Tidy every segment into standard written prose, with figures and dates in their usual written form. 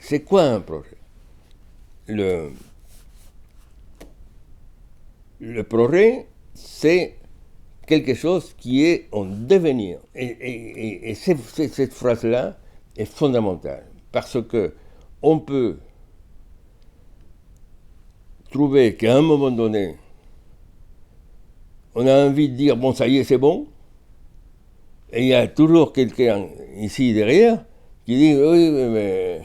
c'est quoi un projet? Le projet, c'est quelque chose qui est en devenir. Et cette phrase-là est fondamentale, parce que on peut trouver qu'à un moment donné, on a envie de dire, bon, ça y est, c'est bon, et il y a toujours quelqu'un ici derrière qui dit, oui, mais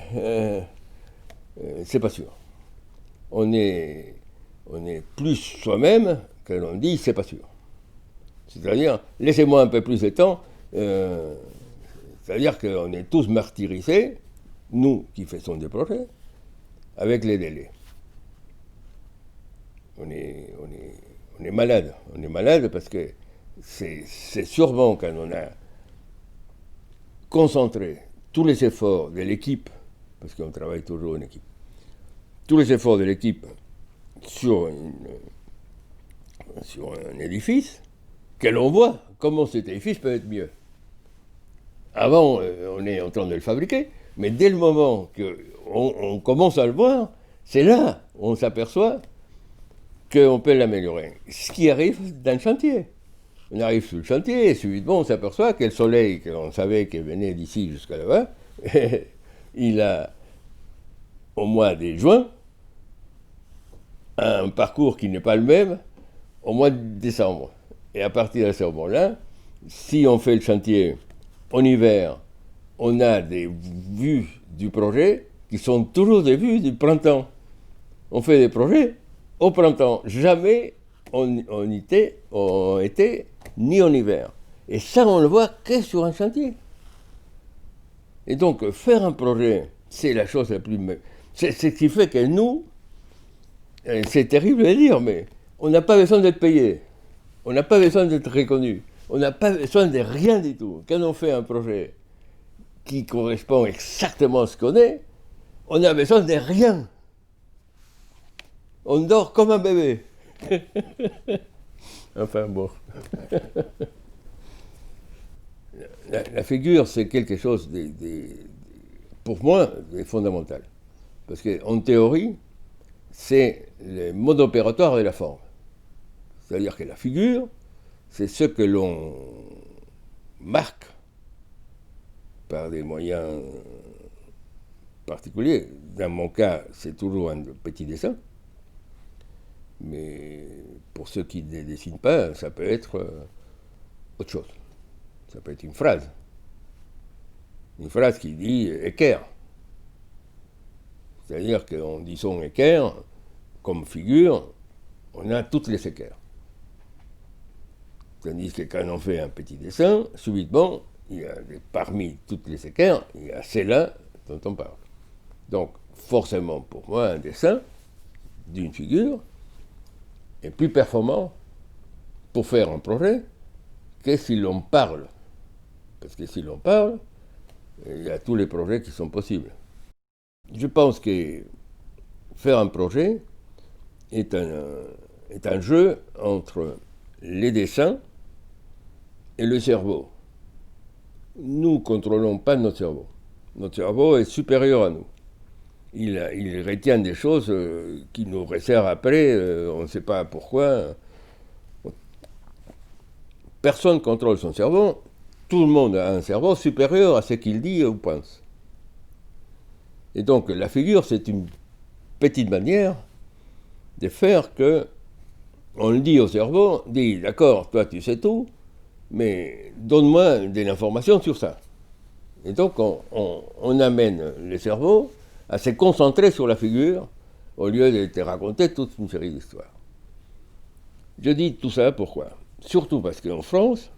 c'est pas sûr. On est plus soi-même que l'on dit, c'est pas sûr. C'est-à-dire, laissez-moi un peu plus de temps, c'est-à-dire qu'on est tous martyrisés, nous qui faisons des projets, avec les délais. On est malade. On est malade parce que c'est sûrement quand on a concentré tous les efforts de l'équipe, parce qu'on travaille toujours en équipe, tous les efforts de l'équipe sur un édifice, que l'on voit comment cet édifice peut être mieux. Avant, on est en train de le fabriquer, mais dès le moment qu'on commence à le voir, c'est là où on s'aperçoit qu'on peut l'améliorer. Ce qui arrive dans le chantier. On arrive sur le chantier et subitement on s'aperçoit que le soleil, que l'on savait qu'il venait d'ici jusqu'à là-bas, il a, au mois de juin, un parcours qui n'est pas le même au mois de décembre. Et à partir de ce moment-là, si on fait le chantier en hiver, on a des vues du projet qui sont toujours des vues du printemps. On fait des projets au printemps. Jamais on était ni en hiver. Et ça, on le voit que sur un chantier. Et donc, faire un projet, c'est la chose la plus... C'est ce qui fait que nous, c'est terrible de dire, mais on n'a pas besoin d'être payé. On n'a pas besoin d'être reconnu. On n'a pas besoin de rien du tout. Quand on fait un projet qui correspond exactement à ce qu'on est, on n'a besoin de rien. On dort comme un bébé. Enfin bon. La figure, c'est quelque chose, pour moi, de fondamental. Parce qu'en théorie, c'est le mode opératoire de la forme. C'est-à-dire que la figure, c'est ce que l'on marque par des moyens particuliers. Dans mon cas, c'est toujours un petit dessin. Mais pour ceux qui ne dessinent pas, ça peut être autre chose. Ça peut être une phrase. Une phrase qui dit équerre. C'est-à-dire qu'en disant équerre, comme figure, on a toutes les équerres. Tandis que quand on fait un petit dessin, subitement, il y a parmi toutes les équerres, il y a celle-là dont on parle. Donc, forcément, pour moi, un dessin d'une figure est plus performant pour faire un projet que si l'on parle. Parce que si l'on parle, il y a tous les projets qui sont possibles. Je pense que faire un projet est un jeu entre les dessins et le cerveau. Nous ne contrôlons pas notre cerveau. Notre cerveau est supérieur à nous. Il retient des choses qui nous réservent après, on ne sait pas pourquoi. Personne ne contrôle son cerveau. Tout le monde a un cerveau supérieur à ce qu'il dit ou pense. Et donc la figure, c'est une petite manière de faire que on le dit au cerveau, dit d'accord, toi tu sais tout, mais donne-moi de l'information sur ça. Et donc on amène le cerveau à se concentrer sur la figure au lieu de te raconter toute une série d'histoires. Je dis tout ça pourquoi? Surtout parce qu'en France,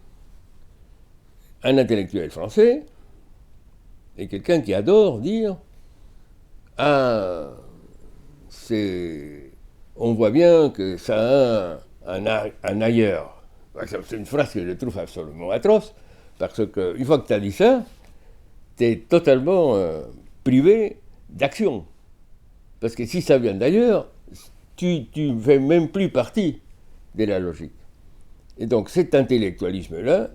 un intellectuel français est quelqu'un qui adore dire « Ah, on voit bien que ça a un ailleurs ». C'est une phrase que je trouve absolument atroce, parce qu'une fois que tu as dit ça, tu es totalement privé d'action. Parce que si ça vient d'ailleurs, tu ne fais même plus partie de la logique. Et donc cet intellectualisme-là,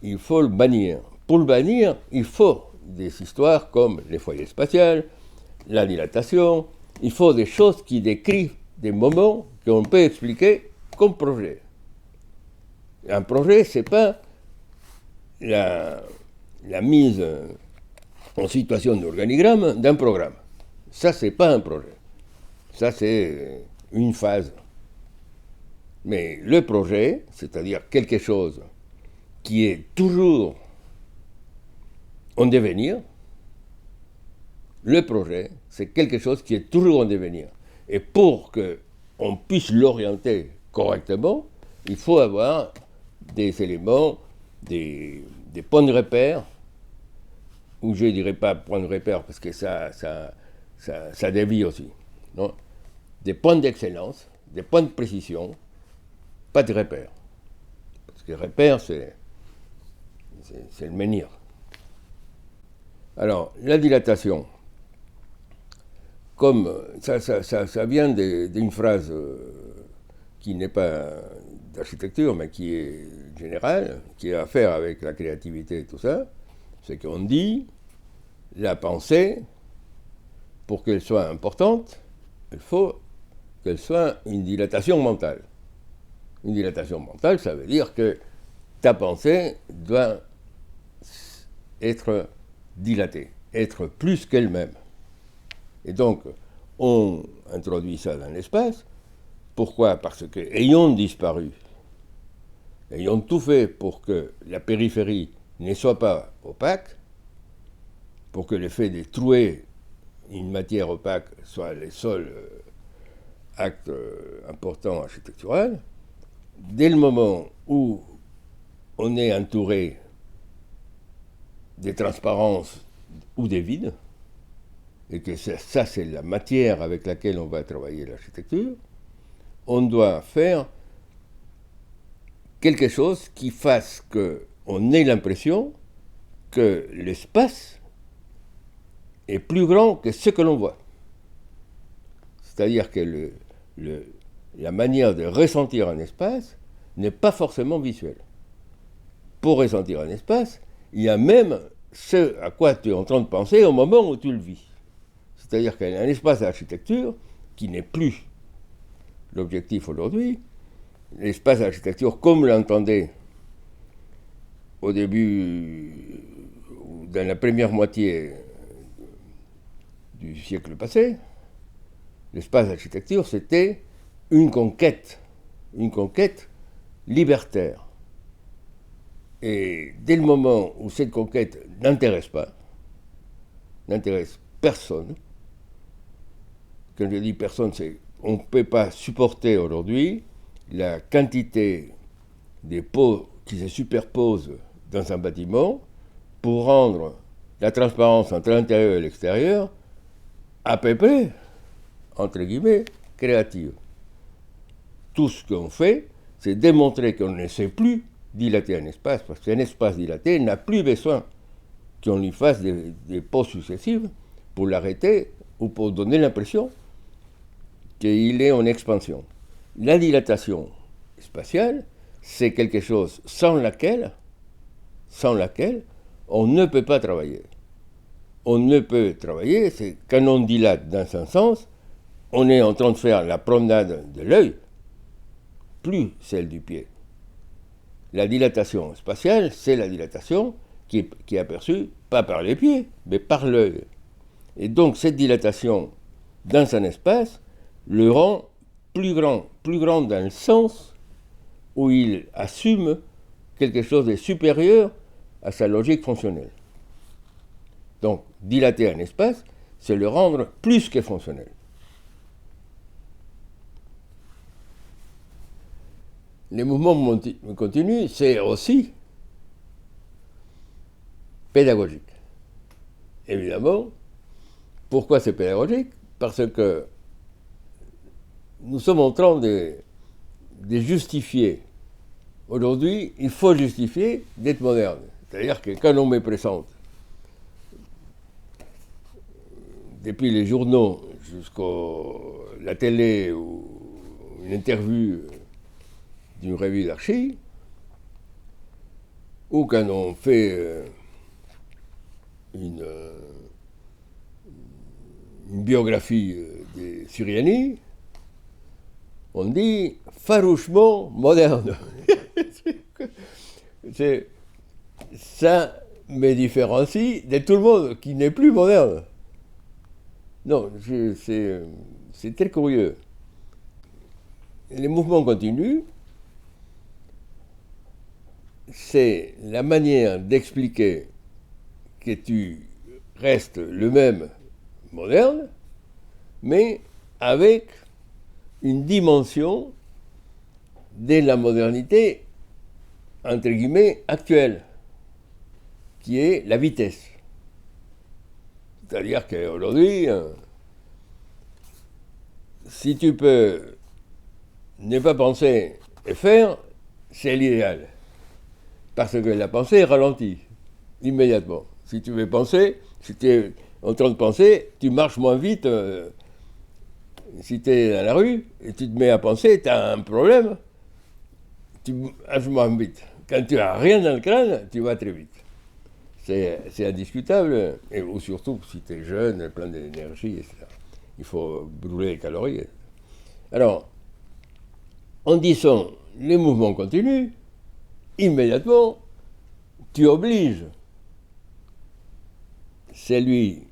il faut le bannir. Pour le bannir, il faut des histoires comme les foyers spatials, la dilatation, il faut des choses qui décrivent des moments qu'on peut expliquer comme projet. Un projet, ce n'est pas la mise en situation d'organigramme d'un programme. Ça, ce n'est pas un projet. Ça, c'est une phase. Mais le projet, c'est-à-dire quelque chose qui est toujours en devenir, le projet, c'est quelque chose qui est toujours en devenir. Et pour qu'on puisse l'orienter correctement, il faut avoir des éléments, des points de repère, ou je ne dirais pas points de repère parce que ça dévie aussi. Non, des points d'excellence, des points de précision, pas de repère. Parce que repère, c'est le menhir. Alors, la dilatation, comme ça vient d'une phrase qui n'est pas d'architecture, mais qui est générale, qui a à faire avec la créativité et tout ça, c'est qu'on dit, la pensée, pour qu'elle soit importante, il faut qu'elle soit une dilatation mentale. Une dilatation mentale, ça veut dire que ta pensée doit être dilatée, être plus qu'elle-même. Et donc, on introduit ça dans l'espace. Pourquoi ? Parce que, ayant disparu, ayant tout fait pour que la périphérie ne soit pas opaque, pour que l'effet de trouer une matière opaque soit le seul acte important architectural, dès le moment où on est entouré des transparences ou des vides, et que ça c'est la matière avec laquelle on va travailler l'architecture, on doit faire quelque chose qui fasse qu'on ait l'impression que l'espace est plus grand que ce que l'on voit. C'est-à-dire que la manière de ressentir un espace n'est pas forcément visuelle. Pour ressentir un espace, il y a même ce à quoi tu es en train de penser au moment où tu le vis. C'est-à-dire qu'il y a un espace d'architecture qui n'est plus l'objectif aujourd'hui. L'espace d'architecture, comme l'entendait au début, dans la première moitié du siècle passé, l'espace d'architecture, c'était une conquête libertaire. Et dès le moment où cette conquête n'intéresse personne, quand je dis personne, c'est qu'on ne peut pas supporter aujourd'hui la quantité des pots qui se superposent dans un bâtiment pour rendre la transparence entre l'intérieur et l'extérieur à peu près, entre guillemets, créative. Tout ce qu'on fait, c'est démontrer qu'on ne sait plus dilater un espace, parce qu'un espace dilaté n'a plus besoin qu'on lui fasse des pauses successives pour l'arrêter ou pour donner l'impression qu'il est en expansion. La dilatation spatiale, c'est quelque chose sans laquelle on ne peut pas travailler. On ne peut travailler, c'est quand on dilate dans un sens, on est en train de faire la promenade de l'œil, plus celle du pied. La dilatation spatiale, c'est la dilatation qui est aperçue pas par les pieds, mais par l'œil. Et donc cette dilatation dans un espace le rend plus grand dans le sens où il assume quelque chose de supérieur à sa logique fonctionnelle. Donc, dilater un espace, c'est le rendre plus que fonctionnel. Les mouvements continus, c'est aussi pédagogique. Évidemment, pourquoi c'est pédagogique ? Parce que nous sommes en train de justifier. Aujourd'hui, il faut justifier d'être moderne. C'est-à-dire que quand on me présente, depuis les journaux jusqu'à la télé ou une interview d'une revue d'archi, ou quand on fait une une biographie de Suriani, on dit farouchement moderne. Ça me différencie de tout le monde qui n'est plus moderne. Non, c'est très curieux. Les mouvements continus, c'est la manière d'expliquer que tu restes le même moderne, mais avec une dimension de la modernité, entre guillemets, actuelle, qui est la vitesse. C'est-à-dire qu'aujourd'hui, si tu peux ne pas penser et faire, c'est l'idéal. Parce que la pensée ralentit immédiatement. Si tu veux penser, si tu es en train de penser, tu marches moins vite. Si tu es dans la rue et tu te mets à penser, tu as un problème, tu marches moins vite. Quand tu n'as rien dans le crâne, tu vas très vite. C'est indiscutable, et ou surtout si tu es jeune, plein d'énergie, etc. Il faut brûler les calories. Alors, en disant les mouvements continus, immédiatement, tu obliges celui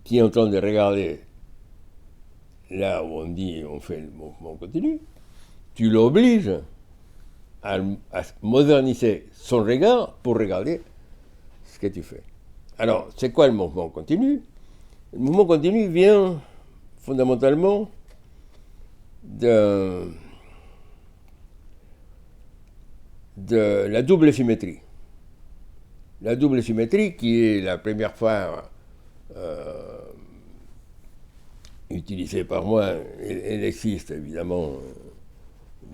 qui est en train de regarder là où on fait le mouvement continu, tu l'obliges à moderniser son regard pour regarder ce que tu fais. Alors, c'est quoi le mouvement continu? Le mouvement continu vient fondamentalement de la double symétrie. La double symétrie qui est la première fois utilisée par moi, elle existe évidemment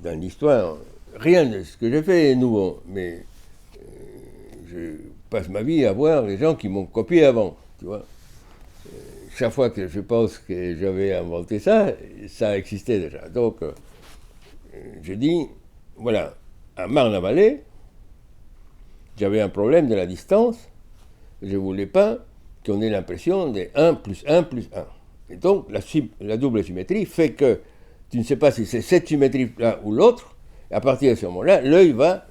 dans l'histoire. Rien de ce que j'ai fait est nouveau, mais je passe ma vie à voir les gens qui m'ont copié avant, tu vois. Chaque fois que je pense que j'avais inventé ça, ça existait déjà. Donc, je dis, voilà, à Marne-la-Vallée, j'avais un problème de la distance, je ne voulais pas qu'on ait l'impression de 1 plus 1 plus 1. Et donc, la double symétrie fait que tu ne sais pas si c'est cette symétrie-là ou l'autre, et à partir de ce moment-là, l'œil va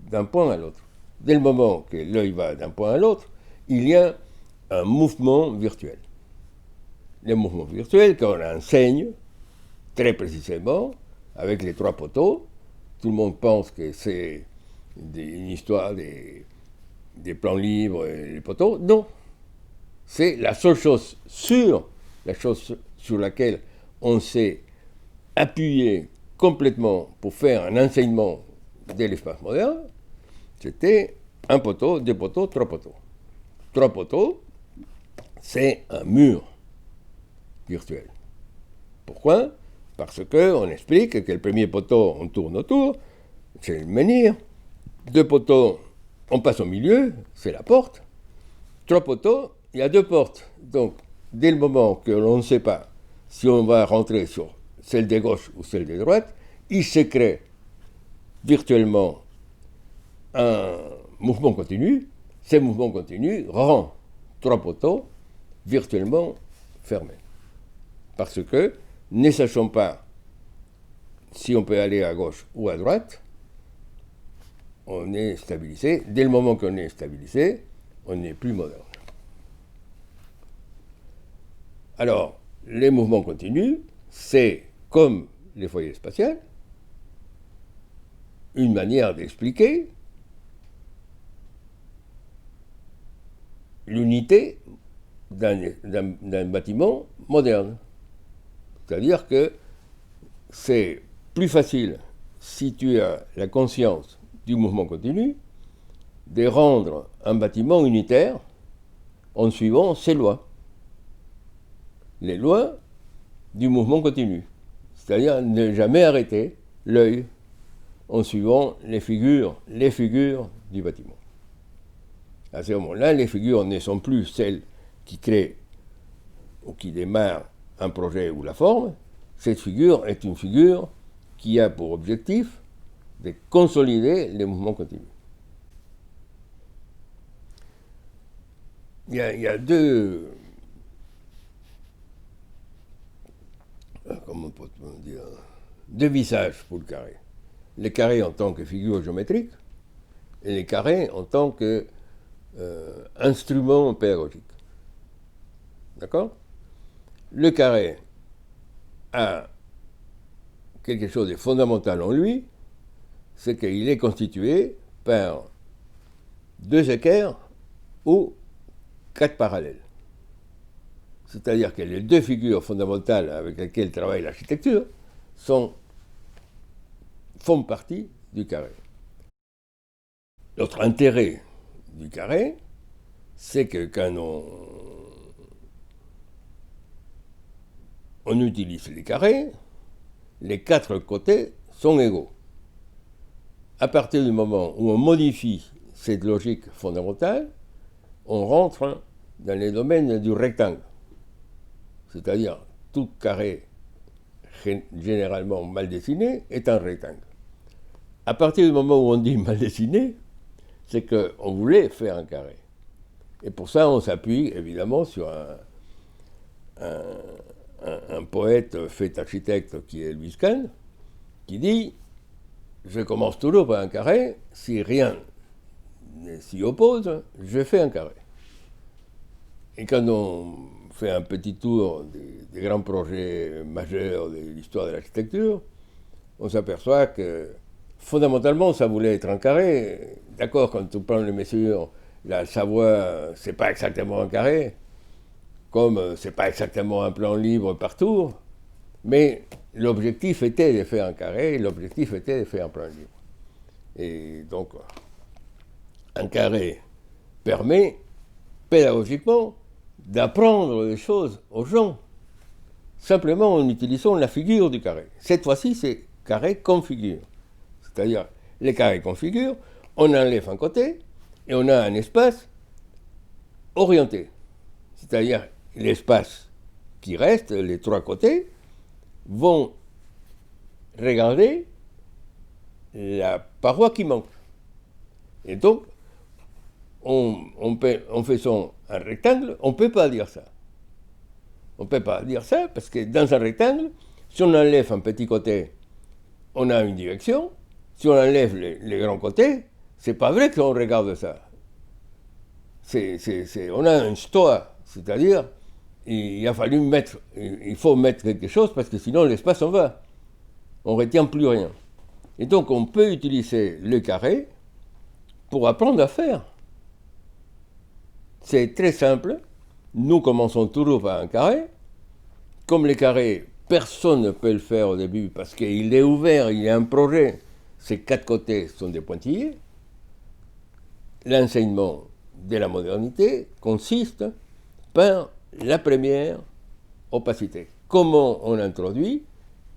d'un point à l'autre. Dès le moment que l'œil va d'un point à l'autre, il y a un mouvement virtuel. Les mouvements virtuels qu'on enseigne très précisément avec les 3 poteaux. Tout le monde pense que c'est une histoire des plans libres et les poteaux. Non. C'est la seule chose sûre, la chose sur laquelle on s'est appuyé complètement pour faire un enseignement de l'espace moderne, c'était 1 poteau, 2 poteaux, 3 poteaux. 3 poteaux, c'est un mur virtuel. Pourquoi? Parce qu'on explique que le premier poteau, on tourne autour, c'est le menhir. 2 poteaux, on passe au milieu, c'est la porte. 3 poteaux, il y a 2 portes. Donc, dès le moment que l'on ne sait pas si on va rentrer sur celle de gauche ou celle de droite, il se crée virtuellement un mouvement continu. Ce mouvement continu rend 3 poteaux virtuellement fermés. Parce que, ne sachant pas si on peut aller à gauche ou à droite, on est stabilisé. Dès le moment qu'on est stabilisé, on n'est plus moderne. Alors, les mouvements continus, c'est comme les foyers spatiaux, une manière d'expliquer l'unité d'un bâtiment moderne. C'est-à-dire que c'est plus facile, si tu as la conscience du mouvement continu, de rendre un bâtiment unitaire en suivant ces lois. Les lois du mouvement continu. C'est-à-dire ne jamais arrêter l'œil en suivant les figures du bâtiment. À ce moment-là, les figures ne sont plus celles qui créent ou qui démarrent un projet ou la forme. Cette figure est une figure qui a pour objectif de consolider les mouvements continus. Il y a 2 comment peut-on dire, deux visages pour le carré. Les carrés en tant que figure géométrique et les carrés en tant qu'instrument pédagogique. D'accord? Le carré a quelque chose de fondamental en lui, c'est qu'il est constitué par deux équerres ou quatre parallèles. C'est-à-dire que les deux figures fondamentales avec lesquelles travaille l'architecture font partie du carré. L'autre intérêt du carré, c'est que quand on utilise les carrés, les quatre côtés sont égaux. À partir du moment où on modifie cette logique fondamentale, on rentre dans les domaines du rectangle. C'est-à-dire, tout carré généralement mal dessiné est un rectangle. À partir du moment où on dit mal dessiné, c'est qu'on voulait faire un carré. Et pour ça, on s'appuie évidemment sur un poète fait architecte qui est Louis Kahn, qui dit « Je commence toujours par un carré, si rien ne s'y oppose, je fais un carré ». Et quand on fait un petit tour des grands projets majeurs de l'histoire de l'architecture, on s'aperçoit que fondamentalement, ça voulait être un carré. D'accord, quand on prend les mesures, la Savoie, c'est pas exactement un carré, comme c'est pas exactement un plan libre partout, mais l'objectif était de faire un carré, l'objectif était de faire un plan libre. Et donc, un carré permet, pédagogiquement, d'apprendre les choses aux gens, simplement en utilisant la figure du carré. Cette fois-ci, c'est carré comme figure. C'est-à-dire, les carrés comme figure, on enlève un côté et on a un espace orienté. C'est-à-dire, l'espace qui reste, les trois côtés, vont regarder la paroi qui manque. Et donc, en faisant un rectangle, on ne peut pas dire ça. On ne peut pas dire ça parce que dans un rectangle, si on enlève un petit côté, on a une direction. Si on enlève les grands côtés, c'est pas vrai qu'on regarde ça. On a une stoa, c'est-à-dire il faut mettre quelque chose parce que sinon l'espace en va. On ne retient plus rien. Et donc on peut utiliser le carré pour apprendre à faire. C'est très simple. Nous commençons toujours par un carré. Comme les carrés, personne ne peut le faire au début parce qu'il est ouvert, il y a un projet. Ces quatre côtés sont des pointillés. L'enseignement de la modernité consiste par la première opacité. Comment on introduit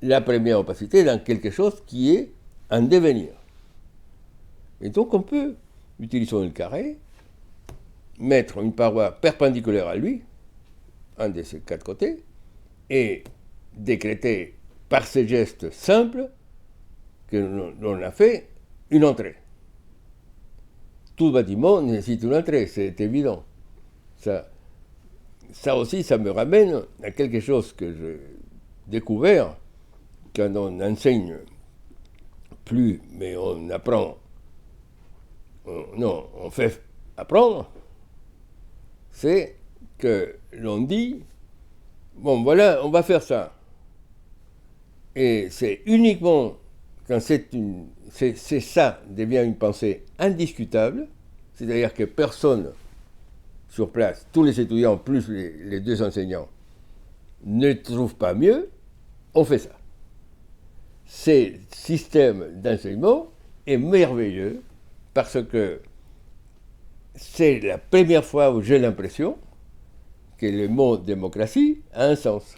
la première opacité dans quelque chose qui est en devenir. Et donc on peut, utilisant le carré, mettre une paroi perpendiculaire à lui, un de ces quatre côtés, et décréter par ces gestes simples que l'on a fait une entrée. Tout bâtiment nécessite une entrée, c'est évident. Ça aussi, ça me ramène à quelque chose que j'ai découvert quand on n'enseigne plus, mais on apprend. On fait apprendre. C'est que l'on dit, bon voilà, on va faire ça. Et c'est uniquement quand ça devient une pensée indiscutable, c'est-à-dire que personne sur place, tous les étudiants plus les deux enseignants, ne trouvent pas mieux, on fait ça. Ce système d'enseignement est merveilleux parce que c'est la première fois où j'ai l'impression que le mot démocratie a un sens.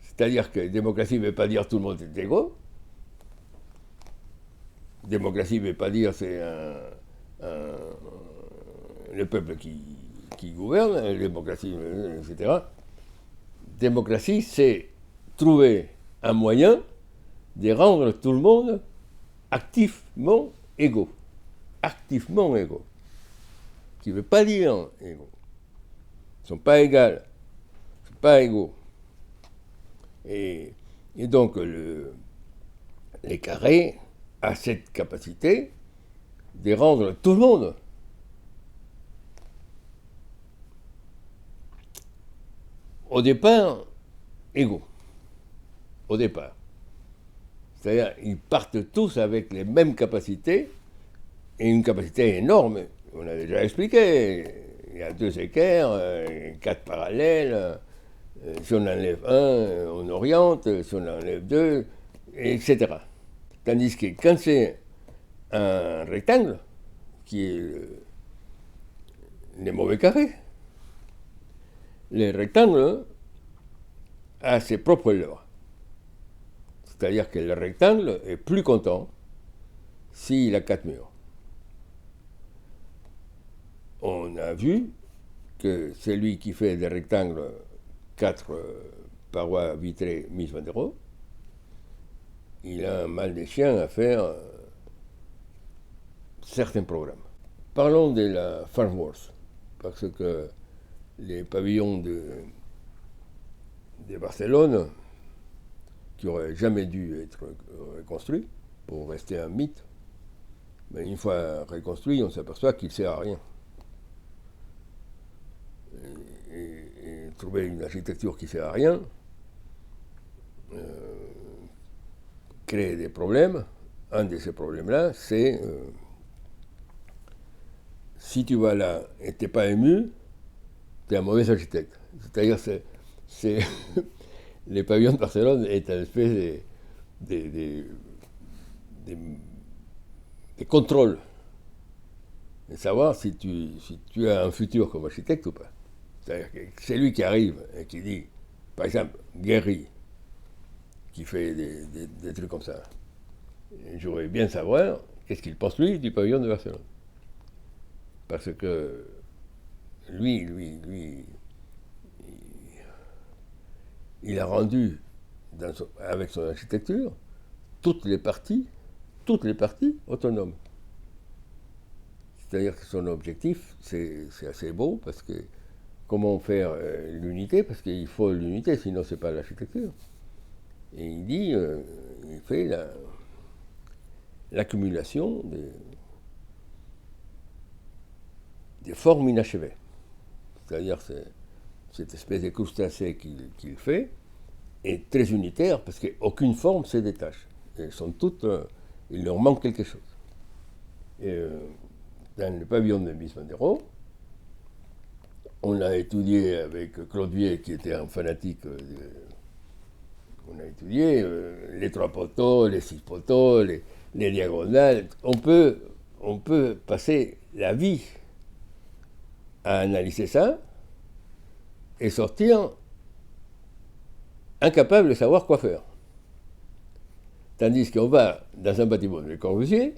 C'est-à-dire que démocratie ne veut pas dire tout le monde est égaux. Démocratie ne veut pas dire c'est le peuple qui gouverne, démocratie, etc. Démocratie, c'est trouver un moyen de rendre tout le monde activement égaux. Activement égaux. Qui ne veut pas dire égaux. Ils ne sont pas égaux. Ils ne sont pas égaux. Et, et donc les carrés a cette capacité de rendre tout le monde au départ égaux. Au départ. C'est-à-dire ils partent tous avec les mêmes capacités et une capacité énorme. On a déjà expliqué. Il y a 2 équerres, 4 parallèles. Si on enlève un, on oriente. Si on enlève 2, etc. Tandis que quand c'est un rectangle, qui est les mauvais carrés, le rectangle a ses propres lois. C'est-à-dire que le rectangle est plus content s'il a 4 murs. On a vu que celui qui fait des rectangles 4 parois vitrées Mies van der Rohe, il a un mal de chien à faire certains programmes. Parlons de la Farnworth, parce que les pavillons de Barcelone, qui n'auraient jamais dû être reconstruits pour rester un mythe, mais une fois reconstruit, on s'aperçoit qu'il ne sert à rien. Et trouver une architecture qui ne sert à rien crée des problèmes. Un de ces problèmes-là, c'est si tu vas là et tu n'es pas ému, tu es un mauvais architecte. C'est-à-dire c'est les pavillons de Barcelone est une espèce de contrôle de savoir si tu as un futur comme architecte ou pas. C'est-à-dire que c'est lui qui arrive et qui dit, par exemple, Guéry, qui fait des trucs comme ça. Je voudrais bien savoir qu'est-ce qu'il pense, lui, du pavillon de Barcelone. Parce que lui, il a rendu, avec son architecture, toutes les parties autonomes. C'est-à-dire que son objectif, c'est assez beau, parce que comment faire l'unité, parce qu'il faut l'unité, sinon c'est pas l'architecture. Et il dit, il fait l'accumulation des formes inachevées. C'est-à-dire cette espèce de crustacé qu'il fait est très unitaire, parce qu'aucune forme ne se détache. Elles sont toutes, il leur manque quelque chose. Et dans le pavillon de Mies van der Rohe, on a étudié avec Claude Vier, qui était un fanatique. On a étudié les 3 poteaux, les 6 poteaux, les diagonales. On peut passer la vie à analyser ça et sortir incapable de savoir quoi faire. Tandis qu'on va dans un bâtiment de Le Corbusier,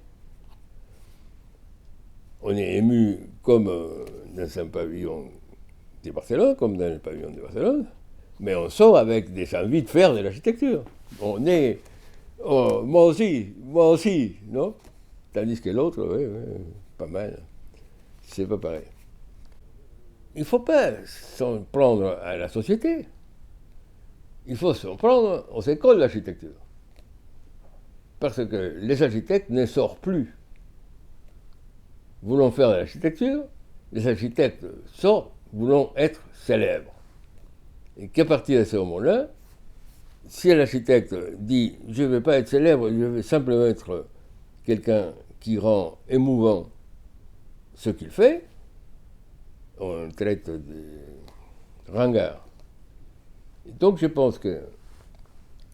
on est ému comme dans un pavillon de Barcelone, comme dans le pavillon de Barcelone, mais on sort avec des envies de faire de l'architecture. On est, oh, moi aussi, non? Tandis que l'autre, oui, pas mal. C'est pas pareil. Il ne faut pas s'en prendre à la société. Il faut s'en prendre aux écoles d'architecture. Parce que les architectes ne sortent plus. Voulons faire de l'architecture, les architectes sortent, voulons être célèbres. Et qu'à partir de ce moment-là, si l'architecte dit « je ne vais pas être célèbre, je vais simplement être quelqu'un qui rend émouvant ce qu'il fait », on le traite de ringard. Et donc je pense que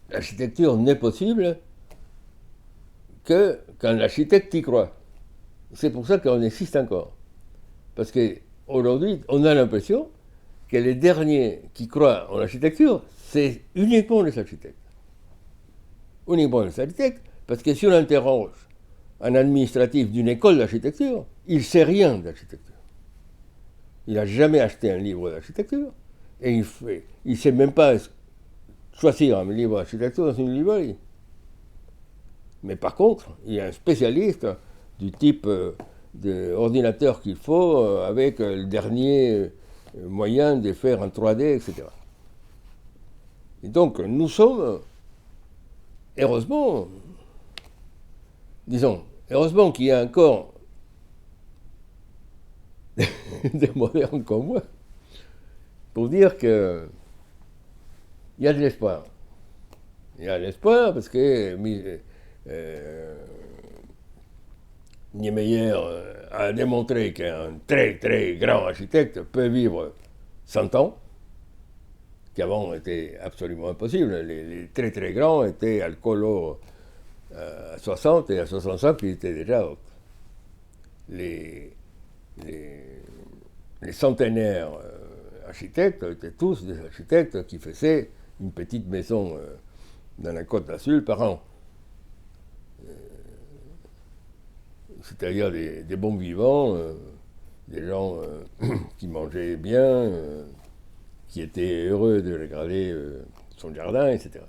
l'architecture n'est possible que quand l'architecte y croit. C'est pour ça qu'on existe encore. Parce qu'aujourd'hui, on a l'impression que les derniers qui croient en l'architecture, c'est uniquement les architectes. Uniquement les architectes, parce que si on interroge un administratif d'une école d'architecture, il ne sait rien d'architecture. Il n'a jamais acheté un livre d'architecture, et il ne sait même pas choisir un livre d'architecture dans une librairie. Mais par contre, il y a un spécialiste du type d'ordinateur qu'il faut, avec le dernier moyen de faire en 3D, etc. Et donc, nous sommes, heureusement, heureusement qu'il y a encore des modernes comme moi pour dire qu'il y a de l'espoir. Il y a de l'espoir parce que Niemeyer a démontré qu'un très très grand architecte peut vivre 100 ans, qui avant était absolument impossible. Les très très grands étaient à Alcolo à 60 et à 65, ils étaient déjà hauts. Les centenaires architectes étaient tous des architectes qui faisaient une petite maison dans la Côte d'Azur par an. C'est-à-dire des bons vivants, des gens qui mangeaient bien, qui étaient heureux de regarder son jardin, etc.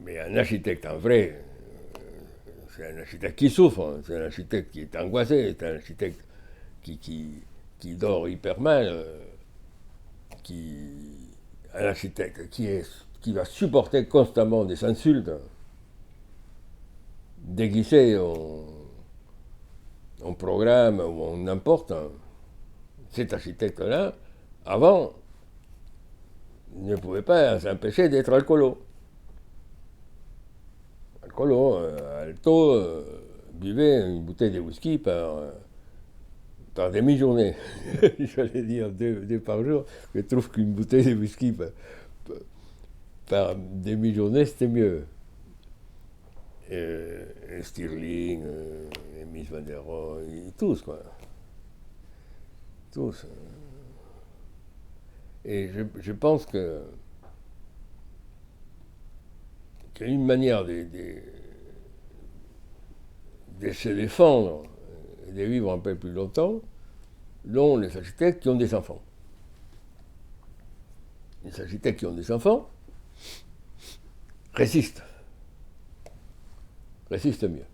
Mais un architecte en vrai, c'est un architecte qui souffre, hein, c'est un architecte qui est angoissé, c'est un architecte qui dort hyper mal, un architecte qui va supporter constamment des insultes déguisées en programme ou en n'importe. Hein. Cet architecte-là, avant, ne pouvait pas s'empêcher d'être alcoolo. Alto buvait une bouteille de whisky par demi-journée. J'allais dire deux par jour. Je trouve qu'une bouteille de whisky par demi-journée, c'était mieux. Stirling, Mies van der Rohe, tous, quoi. Tous. Et je pense qu'il y a une manière de se défendre et de vivre un peu plus longtemps, l'ont les architectes qui ont des enfants. Les architectes qui ont des enfants résistent mieux.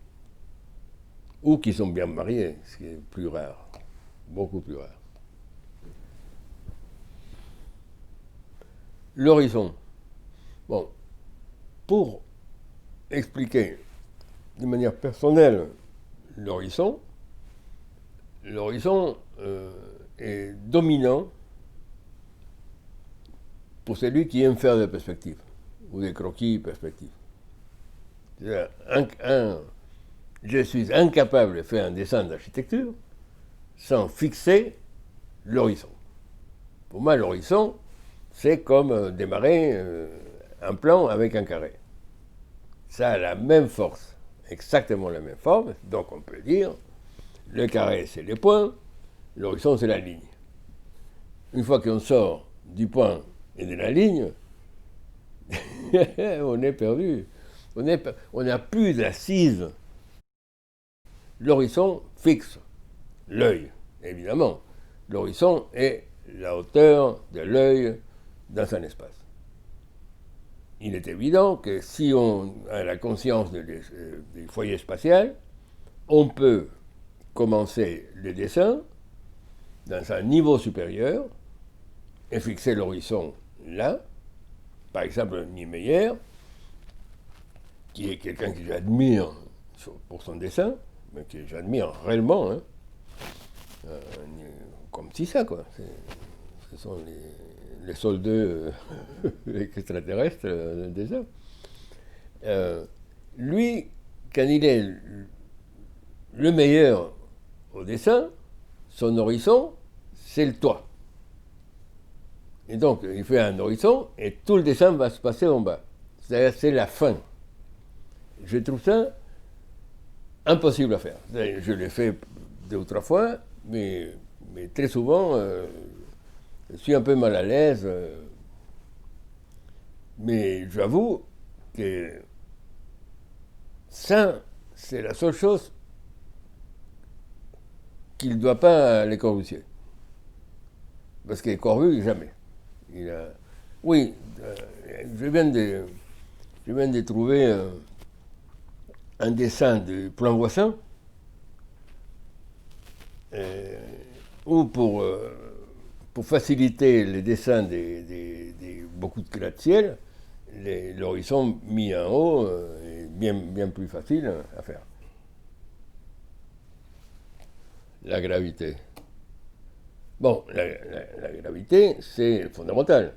Ou qui sont bien mariés, ce qui est plus rare, beaucoup plus rare. L'horizon. Bon, pour expliquer de manière personnelle l'horizon est dominant pour celui qui aime faire des perspectives, ou des croquis perspectives. Je suis incapable de faire un dessin d'architecture sans fixer l'horizon. Pour moi, l'horizon, c'est comme démarrer un plan avec un carré. Ça a la même force, exactement la même forme, donc on peut dire, le carré c'est les points, l'horizon c'est la ligne. Une fois qu'on sort du point et de la ligne, on est perdu. On n'a plus d'assise. L'horizon fixe l'œil, évidemment. L'horizon est la hauteur de l'œil dans un espace. Il est évident que si on a la conscience des foyers spatiaux, on peut commencer le dessin dans un niveau supérieur et fixer l'horizon là. Par exemple, Niemeyer, qui est quelqu'un que j'admire pour son dessin, mais que j'admire réellement, hein, comme Tissa, quoi. Ce sont les soldats extraterrestres du désert. Lui, quand il est le meilleur au dessin, son horizon, c'est le toit. Et donc, il fait un horizon et tout le dessin va se passer en bas. C'est-à-dire, c'est la fin. Je trouve ça impossible à faire. Je l'ai fait 2 ou 3 fois, mais très souvent, je suis un peu mal à l'aise. Mais j'avoue que ça, c'est la seule chose qu'il ne doit pas à Le Corbusier. Parce que Corbu, jamais. Oui, je viens de trouver un dessin de Plan Voisin où pour pour faciliter les dessins beaucoup de gratte-ciel, l'horizon mis en haut est bien plus facile à faire. La gravité. Bon, la gravité, c'est fondamental.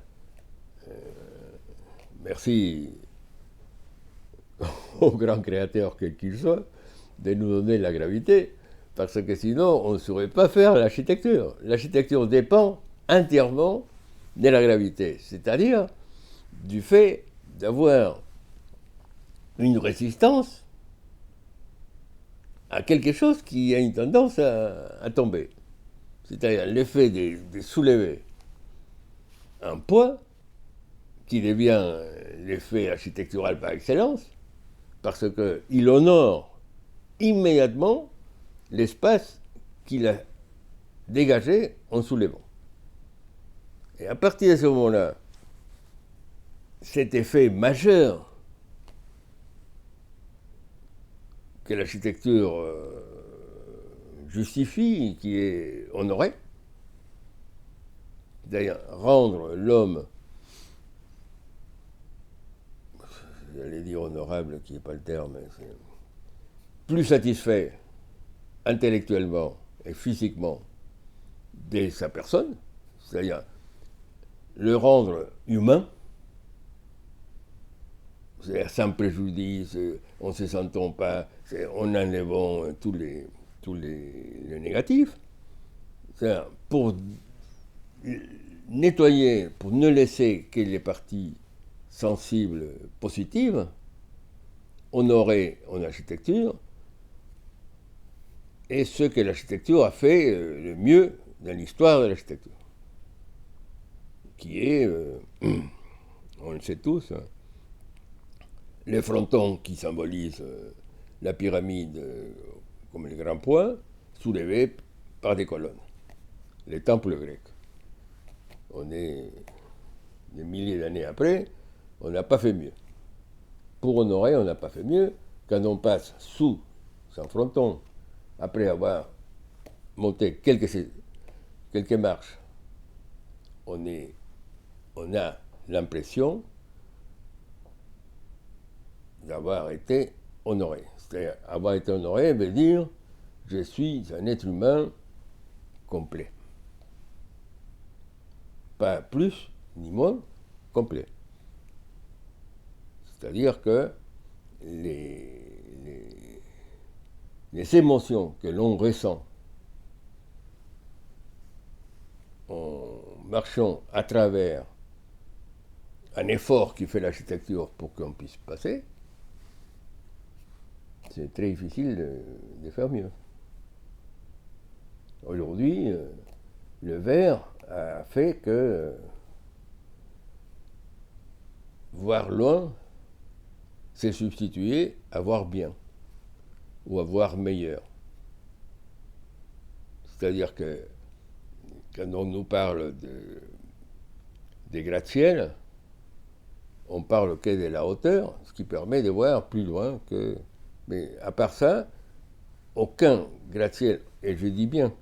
Merci au grand créateur quel qu'il soit de nous donner la gravité, parce que sinon on ne saurait pas faire l'architecture. L'architecture dépend entièrement de la gravité, c'est-à-dire du fait d'avoir une résistance à quelque chose qui a une tendance à tomber. C'est-à-dire l'effet de soulever un poids qui devient l'effet architectural par excellence, parce qu'il honore immédiatement l'espace qu'il a dégagé en soulevant. Et à partir de ce moment-là, cet effet majeur que l'architecture justifie, qui est honoré, c'est-à-dire rendre l'homme, j'allais dire honorable, qui n'est pas le terme, plus satisfait intellectuellement et physiquement de sa personne, c'est-à-dire le rendre humain, c'est-à-dire sans préjudice, en ne se sentant pas, en enlevant tous les négatifs, c'est-à-dire pour nettoyer, pour ne laisser que les parties sensibles positives, honorer en architecture, et ce que l'architecture a fait le mieux dans l'histoire de l'architecture, qui est, on le sait tous, les frontons qui symbolisent la pyramide comme les grands points, soulevés par des colonnes, les temples grecs. On est des milliers d'années après, on n'a pas fait mieux. Pour honorer, on n'a pas fait mieux. Quand on passe sous un fronton, après avoir monté quelques marches, on a l'impression d'avoir été honoré. C'est-à-dire, avoir été honoré veut dire je suis un être humain complet. Pas plus ni moins, complet. C'est-à-dire que les émotions que l'on ressent en marchant à travers un effort qui fait l'architecture pour qu'on puisse passer, c'est très difficile de faire mieux. Aujourd'hui, le verre a fait que voir loin s'est substitué à voir bien ou à voir meilleur. C'est-à-dire que quand on nous parle des gratte-ciel, on parle que de la hauteur, ce qui permet de voir plus loin que... Mais à part ça, aucun gratte-ciel, et je dis bien,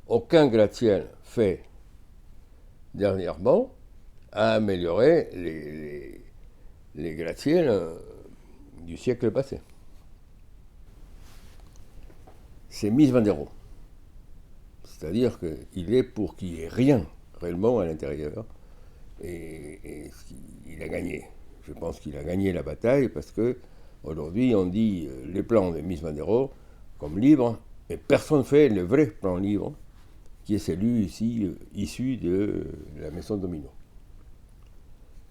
aucun gratte-ciel fait dernièrement a amélioré les gratte-ciel du siècle passé. C'est Mies van der Rohe. C'est-à-dire qu'il est pour qu'il n'y ait rien réellement à l'intérieur, et il a gagné. Je pense qu'il a gagné la bataille parce que aujourd'hui on dit les plans de Mies van der Rohe comme libres, et personne ne fait le vrai plan libre, qui est celui ici issu de la maison Domino.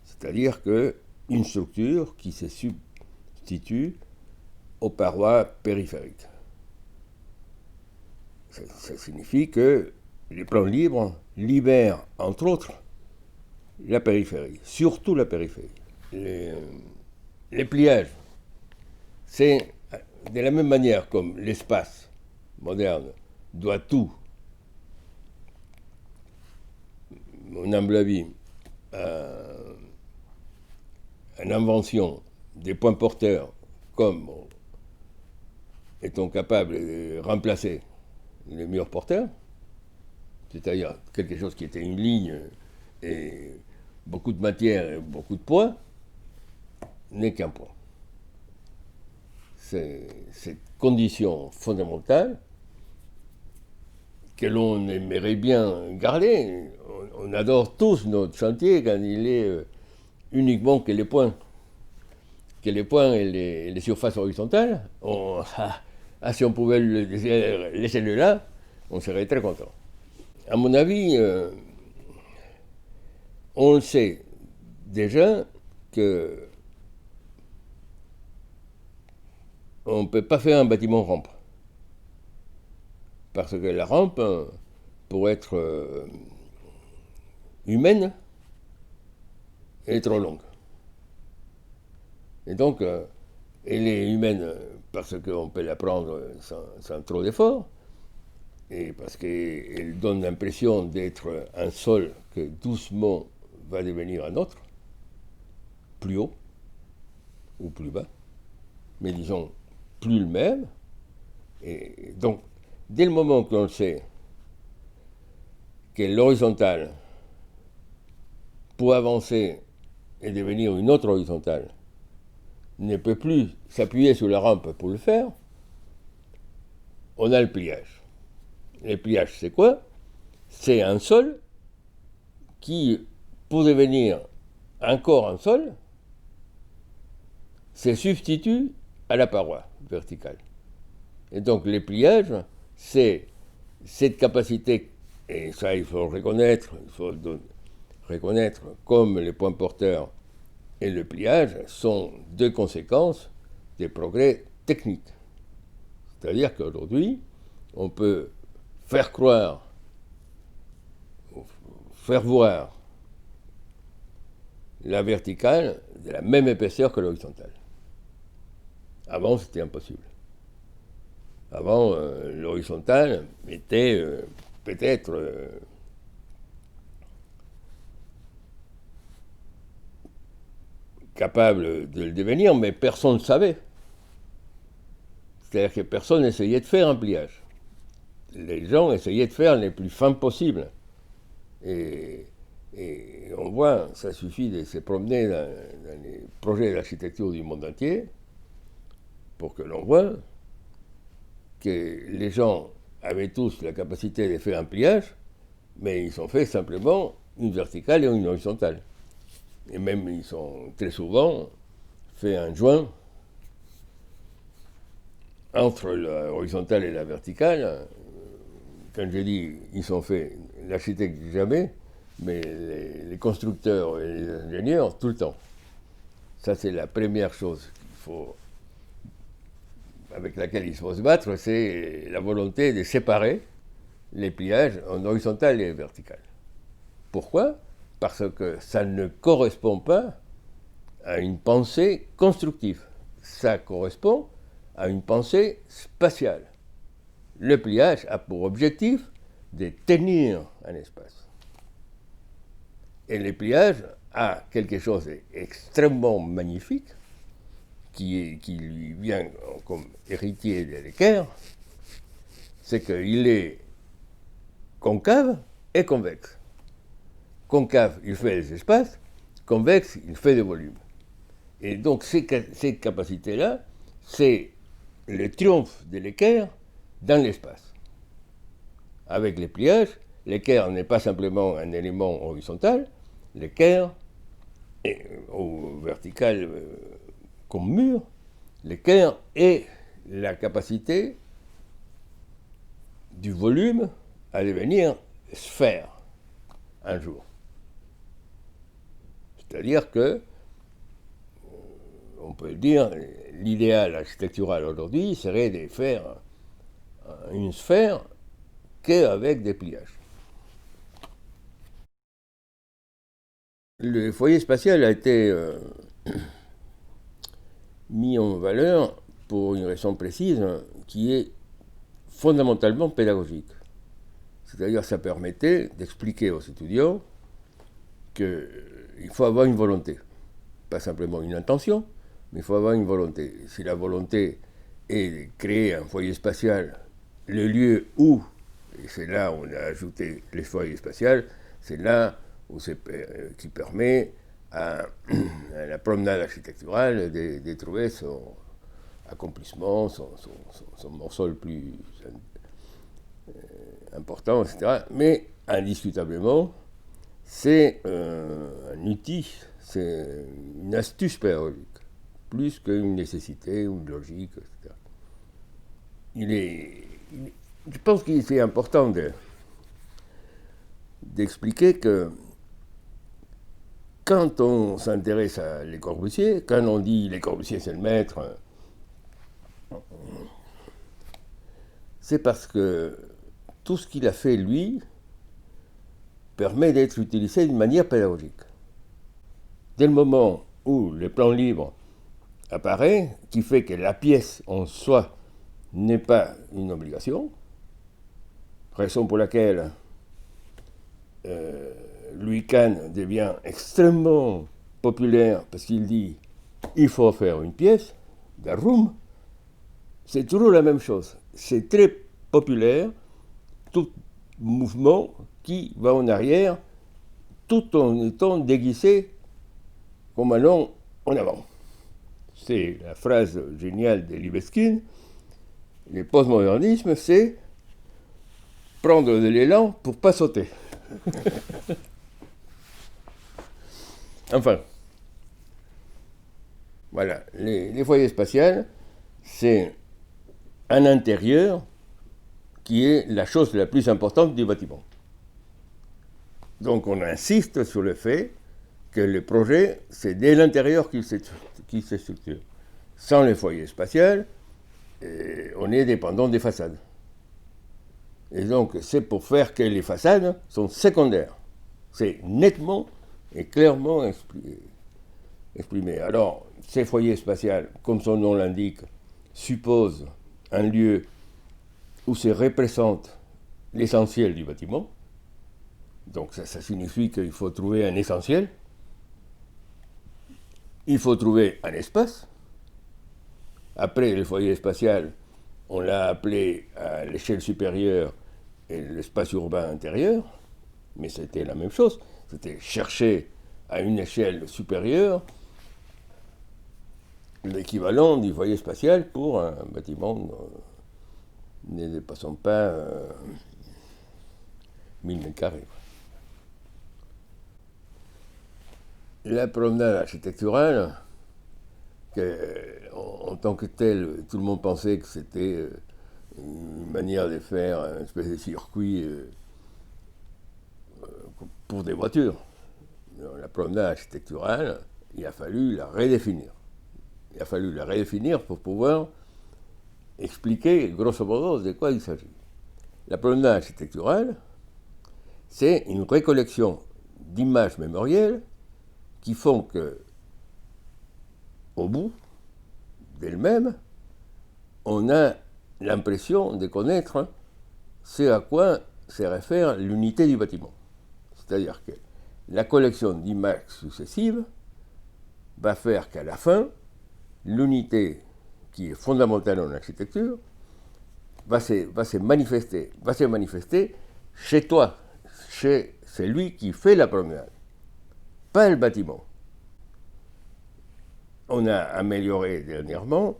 C'est-à-dire qu'une structure qui se substitue aux parois périphériques. Ça signifie que les plans libres libèrent, entre autres, la périphérie, surtout la périphérie. Les pliages, c'est de la même manière comme l'espace moderne doit tout, mon humble avis, à une invention des points porteurs comme étant capable de remplacer les murs porteurs, c'est-à-dire quelque chose qui était une ligne et beaucoup de matière et beaucoup de poids, n'est qu'un point. C'est cette condition fondamentale que l'on aimerait bien garder. On adore tous notre chantier quand il est uniquement que les points. Que les points et les surfaces horizontales. Si on pouvait laisser le là, on serait très content. À mon avis, on le sait déjà que on ne peut pas faire un bâtiment rampe. Parce que la rampe, pour être humaine, est trop longue. Et donc, elle est humaine parce qu'on peut la prendre sans trop d'efforts, et parce qu'elle donne l'impression d'être un sol que doucement va devenir un autre, plus haut ou plus bas, mais disons plus le même. Et donc, dès le moment qu'on le sait que l'horizontale, pour avancer et devenir une autre horizontale, ne peut plus s'appuyer sur la rampe pour le faire, on a le pliage. Le pliage, c'est quoi? C'est un sol qui, pour devenir encore un sol, se substitue à la paroi verticale. Et donc, le pliage, c'est cette capacité, et ça il faut reconnaître comme les points porteurs et le pliage sont deux conséquences des progrès techniques. C'est-à-dire qu'aujourd'hui, on peut faire croire, faire voir la verticale de la même épaisseur que l'horizontale. Avant, c'était impossible. Avant, l'horizontale était peut-être capable de le devenir, mais personne ne le savait. C'est-à-dire que personne n'essayait de faire un pliage. Les gens essayaient de faire les plus fins possibles. Et on voit, ça suffit de se promener dans les projets d'architecture du monde entier pour que l'on voit que les gens avaient tous la capacité de faire un pliage, mais ils ont fait simplement une verticale et une horizontale. Et même, ils ont très souvent fait un joint entre la horizontale et la verticale. Quand je dis ils ont fait, l'architecte jamais, mais les constructeurs et les ingénieurs tout le temps. Ça, c'est la première chose avec laquelle il faut se battre, c'est la volonté de séparer les pliages en horizontal et vertical. Pourquoi? Parce que ça ne correspond pas à une pensée constructive. Ça correspond à une pensée spatiale. Le pliage a pour objectif de tenir un espace. Et le pliage a quelque chose d'extrêmement magnifique qui lui vient comme héritier de l'équerre, c'est qu'il est concave et convexe. Concave, il fait des espaces, convexe, il fait des volumes. Et donc, cette capacité-là, c'est le triomphe de l'équerre dans l'espace. Avec les pliages, l'équerre n'est pas simplement un élément horizontal, l'équerre, au vertical comme mur, l'équerre est la capacité du volume à devenir sphère un jour. C'est-à-dire que, on peut le dire, l'idéal architectural aujourd'hui serait de faire une sphère qu'avec des pliages. Le foyer spatial a été mis en valeur pour une raison précise qui est fondamentalement pédagogique. C'est-à-dire que ça permettait d'expliquer aux étudiants qu'il faut avoir une volonté. Pas simplement une intention, mais il faut avoir une volonté. Si la volonté est de créer un foyer spatial, le lieu où Et c'est là où on a ajouté les foyers spatiaux, c'est là où qui permet à la promenade architecturale de trouver son accomplissement, son morceau le plus important, etc. Mais indiscutablement, c'est un outil, c'est une astuce pédagogique, plus qu'une nécessité, une logique, etc. Je pense qu'il est important d'expliquer que quand on s'intéresse à Le Corbusier, quand on dit Le Corbusier c'est le maître, c'est parce que tout ce qu'il a fait, lui, permet d'être utilisé d'une manière pédagogique. Dès le moment où le plan libre apparaît, qui fait que la pièce en soi n'est pas une obligation, raison pour laquelle Louis Kahn devient extrêmement populaire parce qu'il dit il faut faire une pièce, der Raum, c'est toujours la même chose. C'est très populaire, tout mouvement qui va en arrière tout en étant déguisé comme allant en avant. C'est la phrase géniale de Libeskind. Le postmodernisme, c'est prendre de l'élan pour pas sauter. Enfin, voilà, les foyers spatiaux, c'est un intérieur qui est la chose la plus importante du bâtiment. Donc on insiste sur le fait que le projet, c'est dès l'intérieur qu'il se structure. Sans les foyers spatiaux, on est dépendant des façades. Et donc c'est pour faire que les façades sont secondaires. C'est nettement et clairement exprimé. Alors, ces foyers spatiaux, comme son nom l'indique, supposent un lieu où se représente l'essentiel du bâtiment. Donc ça signifie qu'il faut trouver un essentiel. Il faut trouver un espace. Après, le foyer spatial, on l'a appelé à l'échelle supérieure et l'espace urbain intérieur, mais c'était la même chose. C'était chercher à une échelle supérieure l'équivalent du foyer spatial pour un bâtiment ne dépassant pas 1000 mètres carrés. La promenade architecturale, en tant que telle, tout le monde pensait que c'était une manière de faire une espèce de circuit pour des voitures. Dans la promenade architecturale, il a fallu la redéfinir. Il a fallu la redéfinir pour pouvoir expliquer grosso modo de quoi il s'agit. La promenade architecturale, c'est une récollection d'images mémorielles qui font que, au bout d'elles-mêmes, on a l'impression de connaître ce à quoi se réfère l'unité du bâtiment. C'est-à-dire que la collection d'images successives va faire qu'à la fin, l'unité qui est fondamentale en architecture va se manifester chez toi, chez celui qui fait la promenade, pas le bâtiment. On a amélioré dernièrement,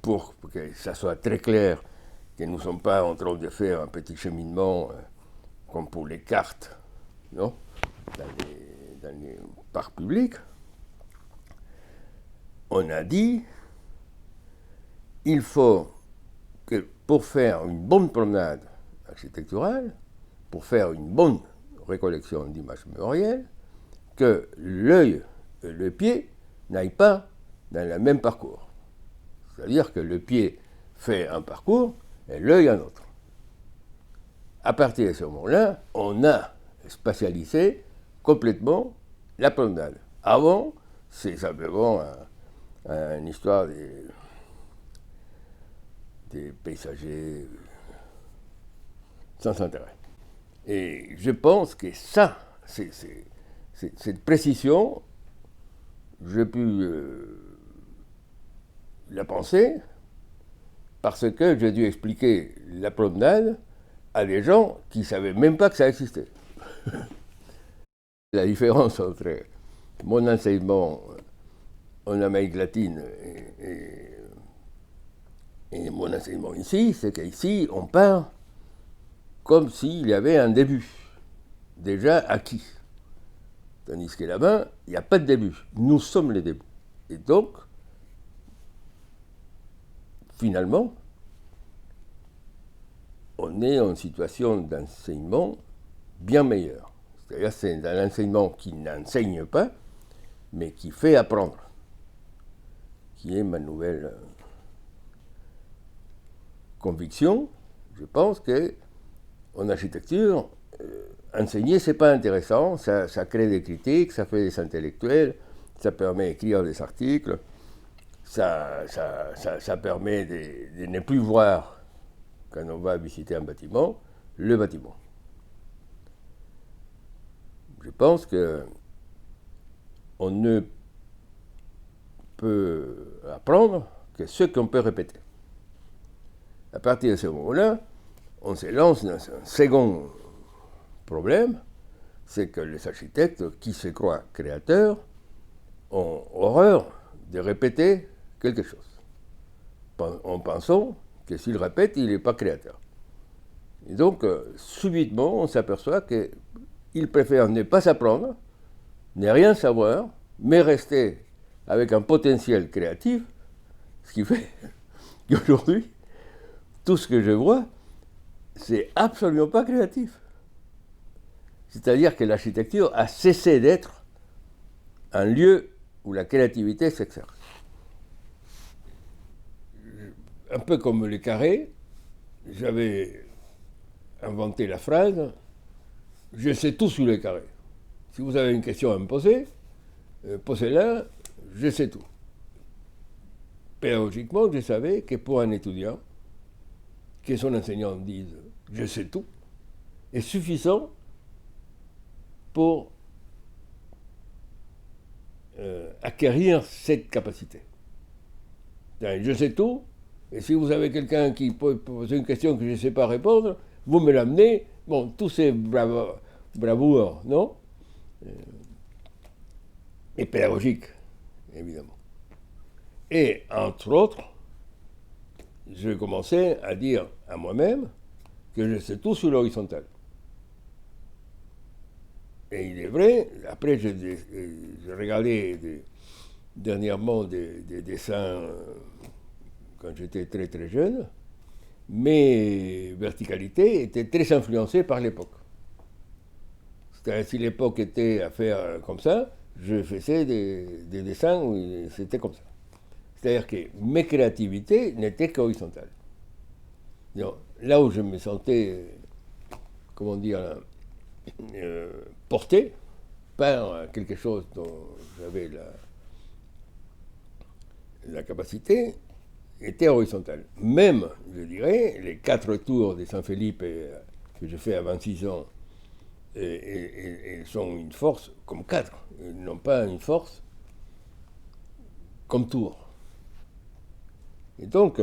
pour que ça soit très clair, que nous ne sommes pas en train de faire un petit cheminement comme pour les cartes, non, dans les parcs publics. On a dit, il faut que pour faire une bonne promenade architecturale, pour faire une bonne récollection d'images mémorielles, que l'œil et le pied n'aillent pas dans le même parcours. C'est-à-dire que le pied fait un parcours et l'œil un autre. À partir de ce moment-là, on a spatialisé complètement la promenade. Avant, c'est simplement une histoire des paysagers sans intérêt. Et je pense que ça, cette précision, j'ai pu la penser parce que j'ai dû expliquer la promenade à des gens qui ne savaient même pas que ça existait. La différence entre mon enseignement en Amérique latine et mon enseignement ici, c'est qu'ici, on part comme s'il y avait un début, déjà acquis. Tandis que là-bas, il n'y a pas de début. Nous sommes les débuts. Et donc, finalement, on est en situation d'enseignement bien meilleure. C'est-à-dire c'est un enseignement qui n'enseigne pas, mais qui fait apprendre, qui est ma nouvelle conviction. Je pense qu'en architecture, enseigner, c'est pas intéressant, ça crée des critiques, ça fait des intellectuels, ça permet d'écrire des articles, ça permet de ne plus voir, quand on va visiter un bâtiment, le bâtiment. Je pense qu'on ne peut apprendre que ce qu'on peut répéter. À partir de ce moment-là, on se lance dans un second problème, c'est que les architectes qui se croient créateurs ont horreur de répéter quelque chose, en pensant que s'il répète, il n'est pas créateur. Et donc, subitement, on s'aperçoit qu'ils préfèrent ne pas s'apprendre, ne rien savoir, mais rester avec un potentiel créatif, ce qui fait qu'aujourd'hui, tout ce que je vois, c'est absolument pas créatif. C'est-à-dire que l'architecture a cessé d'être un lieu où la créativité s'exerce. Un peu comme les carrés, j'avais inventé la phrase « Je sais tout sur les carrés ». Si vous avez une question à me poser, posez-la, je sais tout. Pédagogiquement, je savais que pour un étudiant, que son enseignant dise « je sais tout », est suffisant pour acquérir cette capacité. Je sais tout, et si vous avez quelqu'un qui peut poser une question que je ne sais pas répondre, vous me l'amenez, bon, tous ces bravoures, non et pédagogique, évidemment. Et entre autres, je commençais à dire à moi-même que je sais tout sur l'horizontale. Et il est vrai, après j'ai regardé dernièrement des dessins quand j'étais très très jeune, mes verticalités étaient très influencées par l'époque. C'est-à-dire si l'époque était à faire comme ça, je faisais des dessins où c'était comme ça. C'est-à-dire que mes créativités n'étaient qu'horizontales. Là où je me sentais, comment dire, porté par quelque chose dont j'avais la capacité, était horizontale. Même, je dirais, les 4 tours de Saint-Philippe que je fais à 26 ans, et sont une force comme 4. Ils n'ont pas une force comme tour. Et donc,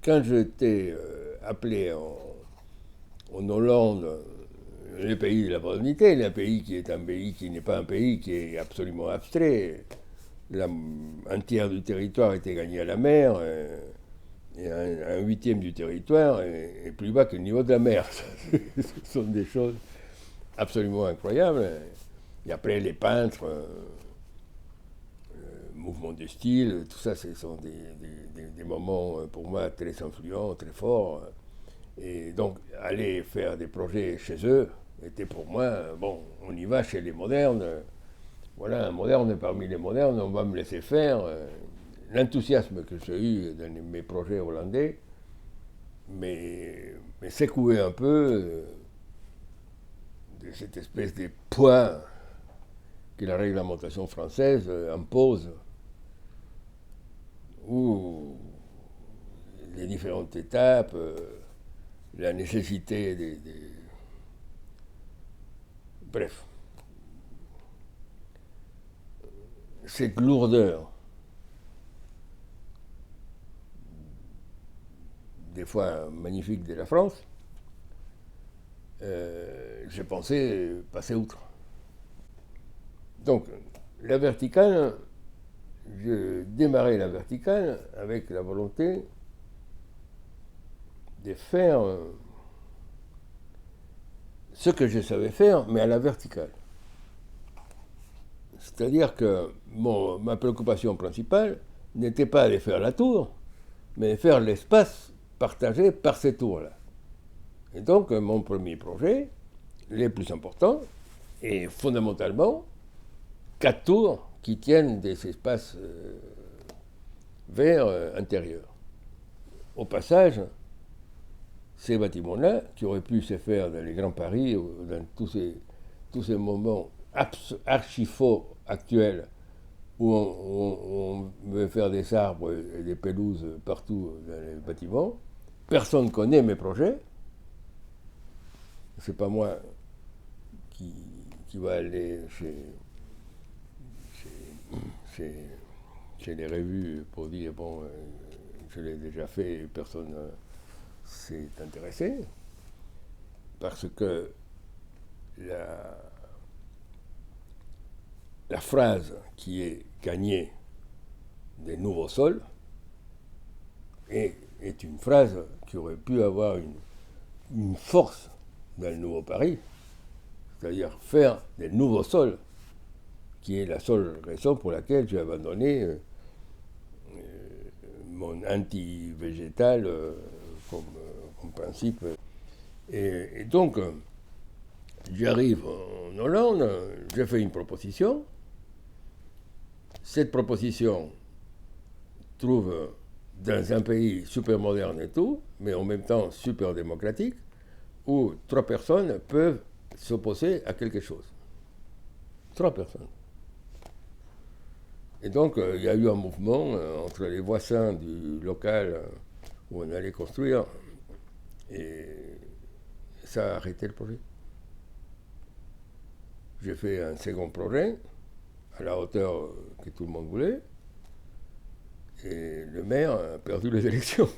quand j'étais appelé en Hollande, le pays de la modernité, le pays qui est un pays qui n'est pas un pays, qui est absolument abstrait. Un tiers du territoire était gagné à la mer, et un huitième du territoire est plus bas que le niveau de la mer. Ce sont des choses absolument incroyables. Et après, les peintres, mouvement de style, tout ça, ce sont des moments pour moi très influents, très forts. Et donc, aller faire des projets chez eux était pour moi, bon, on y va chez les modernes. Voilà, un moderne parmi les modernes, on va me laisser faire. L'enthousiasme que j'ai eu dans mes projets hollandais mais secoué un peu de cette espèce de poids que la réglementation française impose, où les différentes étapes, la nécessité bref, cette lourdeur fois magnifiques de la France, j'ai pensé passer outre. Donc, la verticale, je démarrais la verticale avec la volonté de faire ce que je savais faire, mais à la verticale. C'est-à-dire que ma préoccupation principale n'était pas de faire la tour, mais de faire l'espace partagé par ces tours-là. Et donc, mon premier projet, les plus importants, est fondamentalement 4 tours qui tiennent des espaces verts intérieurs. Au passage, ces bâtiments-là, qui auraient pu se faire dans les grands Paris, ou dans tous ces moments archi-faux actuels, où on veut faire des arbres et des pelouses partout dans les bâtiments, personne ne connaît mes projets. C'est pas moi qui va aller chez les revues pour dire bon, je l'ai déjà fait, personne s'est intéressé, parce que la phrase qui est gagnée des nouveaux sols est une phrase qui aurait pu avoir une force dans le Nouveau Paris, c'est-à-dire faire des nouveaux sols, qui est la seule raison pour laquelle j'ai abandonné mon anti-végétal comme principe. Et donc, j'arrive en Hollande, j'ai fait une proposition. Cette proposition trouve dans un pays super moderne et tout, mais en même temps super démocratique, où 3 personnes peuvent s'opposer à quelque chose. 3 personnes. Et donc, il y a eu un mouvement entre les voisins du local où on allait construire, et ça a arrêté le projet. J'ai fait un second projet, à la hauteur que tout le monde voulait, et le maire a perdu les élections.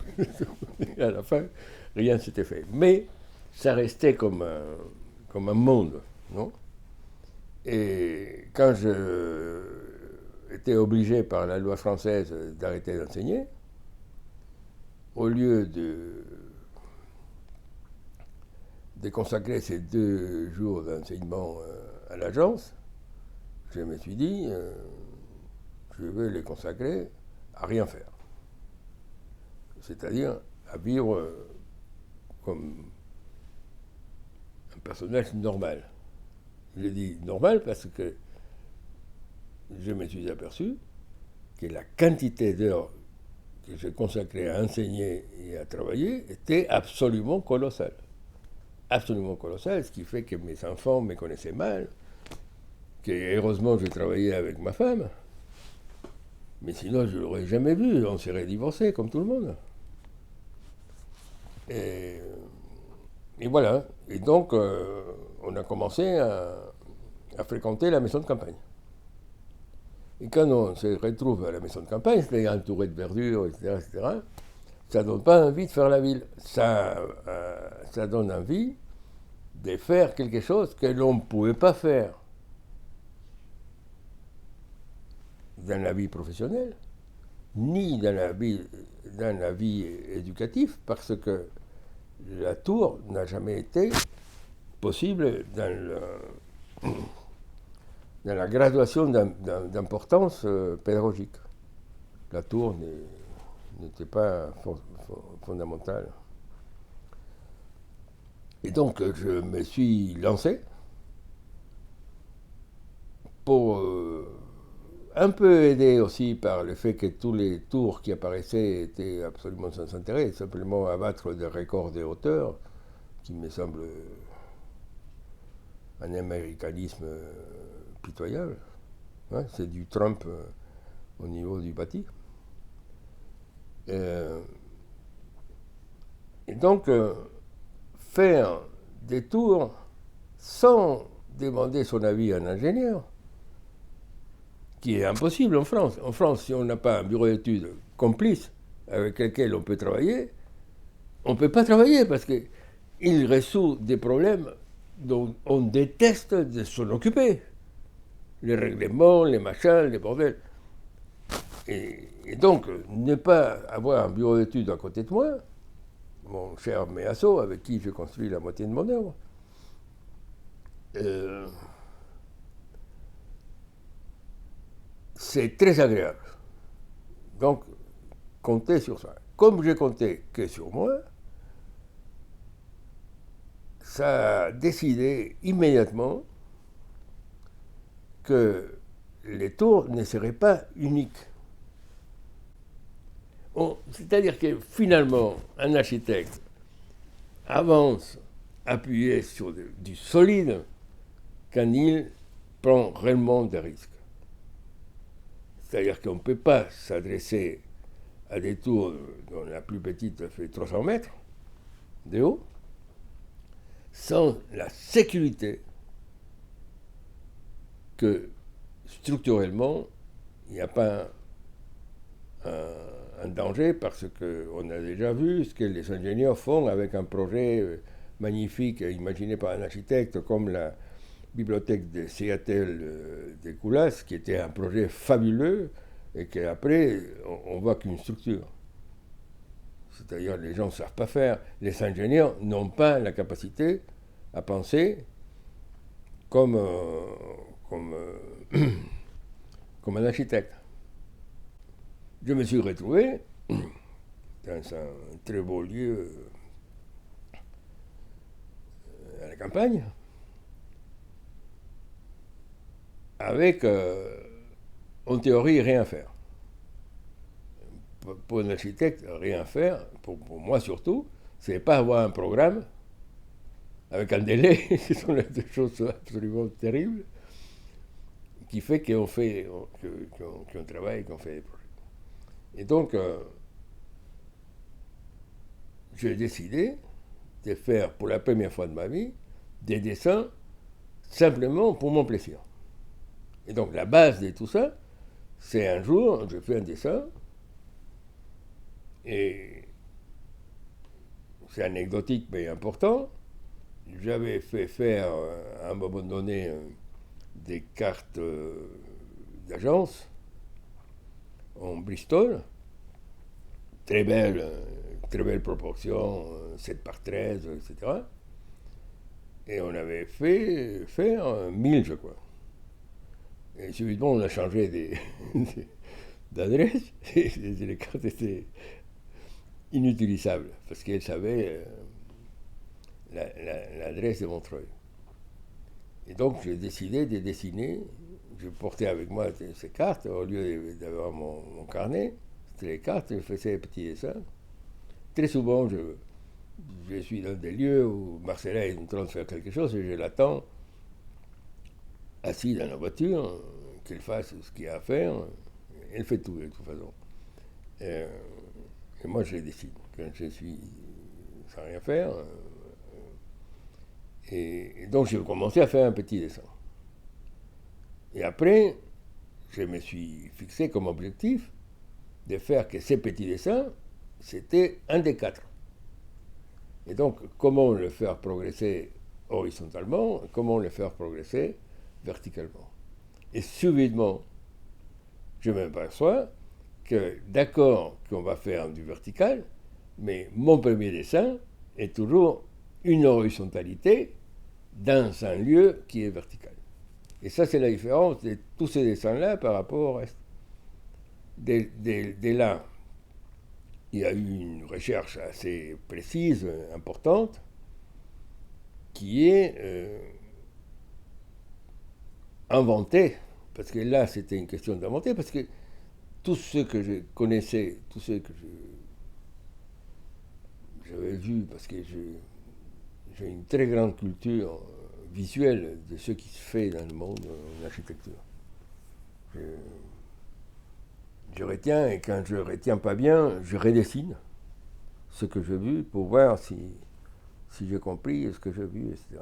Et à la fin, rien ne s'était fait. Mais ça restait comme un monde, non? Et quand je était obligé par la loi française d'arrêter d'enseigner, au lieu de consacrer ces 2 jours d'enseignement à l'agence, je me suis dit, je vais les consacrer à rien faire. C'est-à-dire à vivre comme un personnage normal. Je dis normal parce que je me suis aperçu que la quantité d'heures que je consacrais à enseigner et à travailler était absolument colossale. Absolument colossale, ce qui fait que mes enfants me connaissaient mal, que heureusement je travaillais avec ma femme, mais sinon je ne l'aurais jamais vu, on serait divorcés comme tout le monde. Et voilà, et donc on a commencé à fréquenter la maison de campagne. Et quand on se retrouve à la maison de campagne, c'est entouré de verdure, etc., ça ne donne pas envie de faire la ville. Ça donne envie de faire quelque chose que l'on ne pouvait pas faire dans la vie professionnelle, ni dans la vie éducative, parce que la tour n'a jamais été possible dans la graduation d'importance pédagogique. La tour n'était pas fondamentale. Et donc, je me suis lancé pour un peu aidé aussi par le fait que tous les tours qui apparaissaient étaient absolument sans intérêt, simplement abattre des records de hauteur, qui me semble un américanisme pitoyable. Hein, c'est du Trump au niveau du bâti. Et donc, faire des tours sans demander son avis à un ingénieur, qui est impossible en France. En France, si on n'a pas un bureau d'études complice avec lequel on peut travailler, on ne peut pas travailler parce qu'il résout des problèmes dont on déteste de s'en occuper. Les règlements, les machins, les bordels. Et donc, ne pas avoir un bureau d'études à côté de moi, mon cher Méasso, avec qui j'ai construit la moitié de mon œuvre, c'est très agréable. Donc, comptez sur ça. Comme j'ai compté que sur moi, ça a décidé immédiatement que les tours ne seraient pas uniques. C'est-à-dire que finalement, un architecte avance appuyé sur du solide quand il prend réellement des risques. C'est-à-dire qu'on ne peut pas s'adresser à des tours dont la plus petite fait 300 mètres de haut sans la sécurité que structurellement, il n'y a pas un danger parce qu'on a déjà vu ce que les ingénieurs font avec un projet magnifique imaginé par un architecte comme la bibliothèque de Seattle de Koulas, qui était un projet fabuleux et qu'après, on voit qu'une structure. C'est-à-dire les gens ne savent pas faire. Les ingénieurs n'ont pas la capacité à penser comme, comme, comme un architecte. Je me suis retrouvé dans un très beau lieu à la campagne, avec, en théorie, rien faire. Pour un architecte, rien faire, pour moi surtout, c'est pas avoir un programme avec un délai, ce sont les deux choses absolument terribles, qui fait qu'on fait, qu'on travaille, qu'on fait des projets. Et donc, j'ai décidé de faire pour la première fois de ma vie des dessins simplement pour mon plaisir. Et donc la base de tout ça, c'est un jour, je fais un dessin, et c'est anecdotique mais important. J'avais fait faire à un moment donné des cartes d'agence en Bristol, très belle proportion, 7 par 13, etc. Et on avait fait faire 1000, je crois. Et subitement, on a changé d'adresse et les cartes étaient inutilisables parce qu'elles savaient l'adresse de Montreuil. Et donc, j'ai décidé de dessiner. Je portais avec moi ces cartes au lieu d'avoir mon carnet. C'était les cartes, je faisais des petits dessins. Très souvent, je suis dans des lieux où Marcella est en train de faire quelque chose et je l'attends assis dans la voiture, qu'elle fasse ce qu'il y a à faire. Elle fait tout de toute façon. Et moi, je décide. Quand je suis sans rien faire. Et donc, j'ai commencé à faire un petit dessin. Et après, je me suis fixé comme objectif de faire que ces petits dessins, c'était un des 4. Et donc, comment le faire progresser horizontalement, comment le faire progresser verticalement. Et subitement, je m'aperçois que d'accord qu'on va faire du vertical, mais mon premier dessin est toujours une horizontalité dans un lieu qui est vertical. Et ça, c'est la différence de tous ces dessins-là par rapport au reste. Dès là, il y a eu une recherche assez précise, importante, qui est inventée, parce que là, c'était une question d'inventer, parce que tous ceux que je connaissais, tous ceux que j'avais vus, parce que j'ai une très grande culture visuelle de ce qui se fait dans le monde en architecture. Je retiens, et quand je ne retiens pas bien, je redessine ce que j'ai vu pour voir si j'ai compris ce que j'ai vu, etc.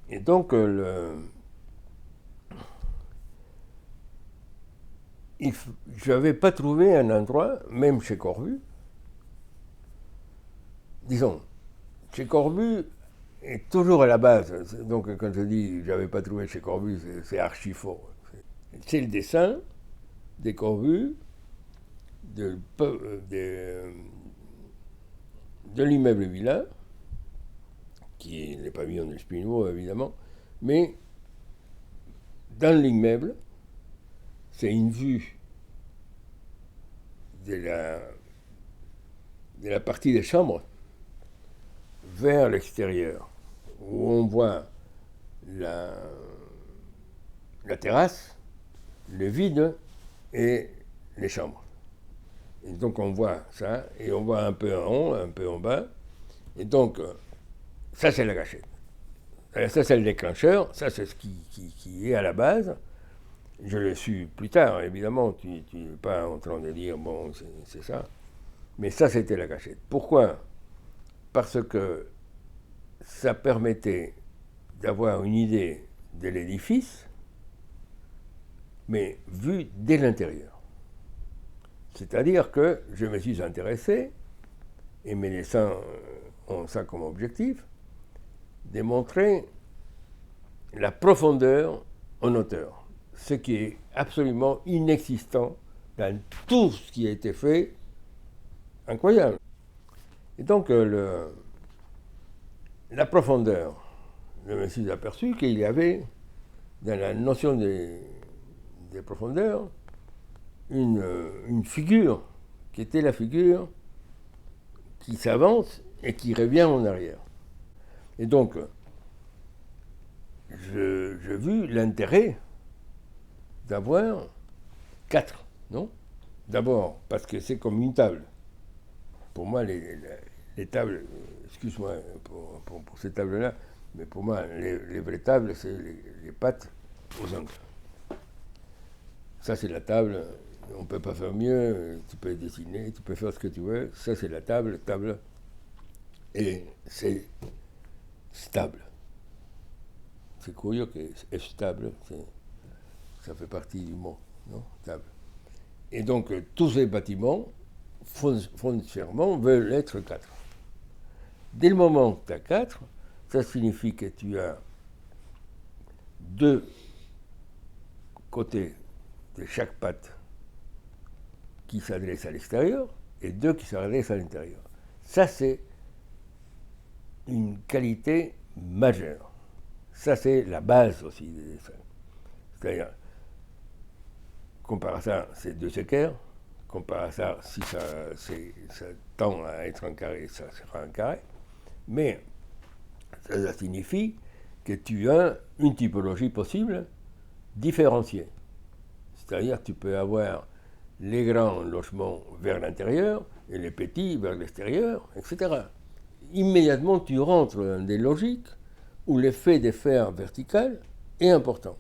Et donc, je n'avais pas trouvé un endroit, même chez Corbu, disons, chez Corbu est toujours à la base. Donc quand je dis je n'avais pas trouvé chez Corbu, c'est archi faux. C'est le dessin des Corbu, de l'immeuble Villa, qui est les pavillons de Spinot évidemment, mais dans l'immeuble, c'est une vue de la partie des chambres vers l'extérieur, où on voit la terrasse, le vide et les chambres. Et donc on voit ça, et on voit un peu en haut, un peu en bas, et donc ça c'est la gâchette. Ça c'est le déclencheur, ça c'est ce qui est à la base. Je l'ai su plus tard, évidemment, tu n'es pas en train de dire, bon, c'est ça. Mais ça, c'était la gâchette. Pourquoi ? Parce que ça permettait d'avoir une idée de l'édifice, mais vue dès l'intérieur. C'est-à-dire que je me suis intéressé, et mes dessins ont ça comme objectif, de montrer la profondeur en hauteur. Ce qui est absolument inexistant dans tout ce qui a été fait, incroyable. Et donc, la profondeur, je me suis aperçu qu'il y avait, dans la notion des profondeurs, une figure, qui était la figure qui s'avance et qui revient en arrière. Et donc, j'ai vu l'intérêt d'avoir 4, non ? D'abord, parce que c'est comme une table. Pour moi, les tables, excuse-moi pour ces tables-là, mais pour moi, les vraies tables, c'est les pattes aux angles. Ça, c'est la table, on ne peut pas faire mieux, tu peux dessiner, tu peux faire ce que tu veux. Ça, c'est la table, et c'est stable. C'est curieux que c'est stable, ça fait partie du mot, non ? Table. Et donc, tous ces bâtiments, foncièrement, veulent être 4. Dès le moment que tu as 4, ça signifie que tu as 2 côtés de chaque patte qui s'adressent à l'extérieur et 2 qui s'adressent à l'intérieur. Ça, c'est une qualité majeure. Ça, c'est la base aussi des dessins. C'est-à-dire, comparé à ça, c'est 2 équerres. Comparé à ça, si ça tend à être un carré, ça sera un carré. Mais ça signifie que tu as une typologie possible différenciée. C'est-à-dire que tu peux avoir les grands logements vers l'intérieur et les petits vers l'extérieur, etc. Immédiatement, tu rentres dans des logiques où l'effet des fers verticales est important.